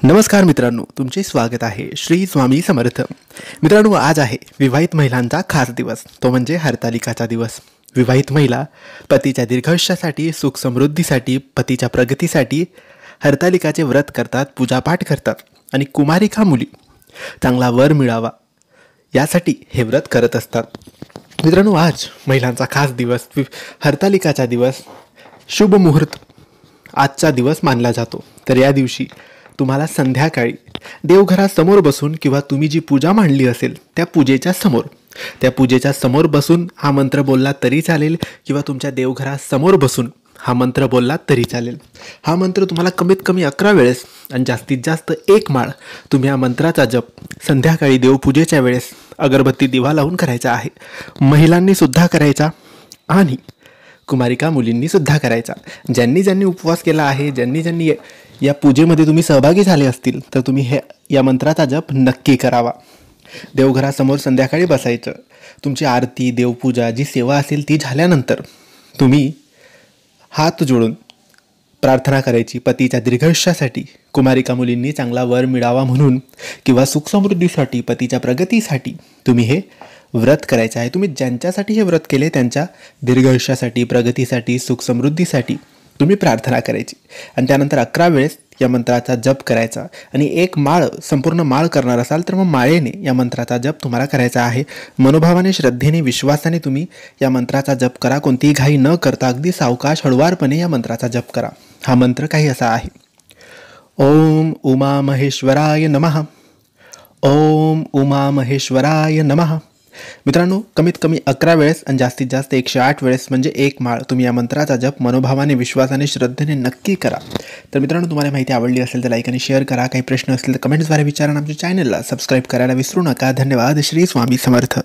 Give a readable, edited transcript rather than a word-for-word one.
नमस्कार मित्रांनो, तुमचे स्वागत आहे श्री स्वामी समर्थ. मित्रांनो, आज आहे विवाहित महिलांचा खास दिवस, तो म्हणजे हरतालिकाचा दिवस. विवाहित महिला पतीच्या दीर्घायुष्यासाठी, सुख समृद्धीसाठी, पतीच्या प्रगतीसाठी हरतालिकाचे व्रत करतात, पूजापाठ करतात आणि कुमारिका मुली चांगला वर मिळावा यासाठी हे व्रत करत असतात. मित्रांनो, आज महिलांचा खास दिवस, हरतालिकाचा दिवस, शुभ मुहूर्त आजचा दिवस मानला जातो. तर या दिवशी तुम्हाला संध्याकाळी देवघरासमोर बसून किंवा तुम्ही जी पूजा मांडली असेल त्या पूजेच्या समोर बसून हा मंत्र बोलला तरी चालेल, किंवा तुमच्या देवघरासमोर बसून हा मंत्र बोलला तरी चालेल. हा मंत्र तुम्हाला कमीत कमी 11 वेळेस आणि जास्तीत जास्त 1 माळ तुम्ही या मंत्राचा जप संध्याकाळी देवपूजेच्या वेळेस अगरबत्ती दिवा लावून करायचा आहे. महिलांनी सुद्धा करायचा आणि कुमारिका मुलींनी सुद्धा करायचा. ज्यांनी उपवास केला आहे, ज्यांनी या पूजेमध्ये तुम्ही सहभागी झाले असतील, तर तुम्ही या मंत्राचा जप नक्की करावा. देवघरासमोर संध्याकाळी बसायचं. तुमची आरती, देवपूजा, जी सेवा असेल ती झाल्यानंतर तुम्ही हात जोडून प्रार्थना करायची पतीच्या दीर्घायुष्यासाठी, कुमारिका मुलींनी चांगला वर मिळावा म्हणून, किंवा सुखसमृद्धीसाठी, पतीच्या प्रगतीसाठी तुम्ही हे व्रत करायचं आहे. तुम्ही ज्यांच्यासाठी हे व्रत केले त्यांच्या दीर्घायुष्यासाठी, प्रगतीसाठी, सुखसमृद्धीसाठी तुम्ही प्रार्थना करायची. आणि त्यानंतर 11 वेळेस या मंत्राचा जप करायचा. आणि 1 माळ, संपूर्ण माळ करणार असाल तर मग माळेने या मंत्राचा जप तुम्हाला करायचा आहे. मनोभावाने, श्रद्धेने, विश्वासाने तुम्ही या मंत्राचा जप करा. कोणतीही घाई न करता अगदी सावकाश, हळुवारपणे या मंत्राचा जप करा. हा मंत्र काही असा आहे: ओम उमा महेश्वराय नमः. ओम उमा महेश्वराय नमः. मित्रांनो, कमीत कमी 11 वेळेस आणि जास्तीत जास्त 108 वेळेस म्हणजे 1 माळ तुम्ही या मंत्राचा जप मनोभावाने, विश्वासाने, श्रद्धेने नक्की करा. तर मित्रांनो, तुम्हाला माहिती आवडली असेल तर लाईक आणि शेअर करा. काही प्रश्न असतील तर कमेंट्सद्वारे विचारा. आमच्या चॅनलला सबस्क्राईब करायला विसरू नका. धन्यवाद. श्री स्वामी समर्थ.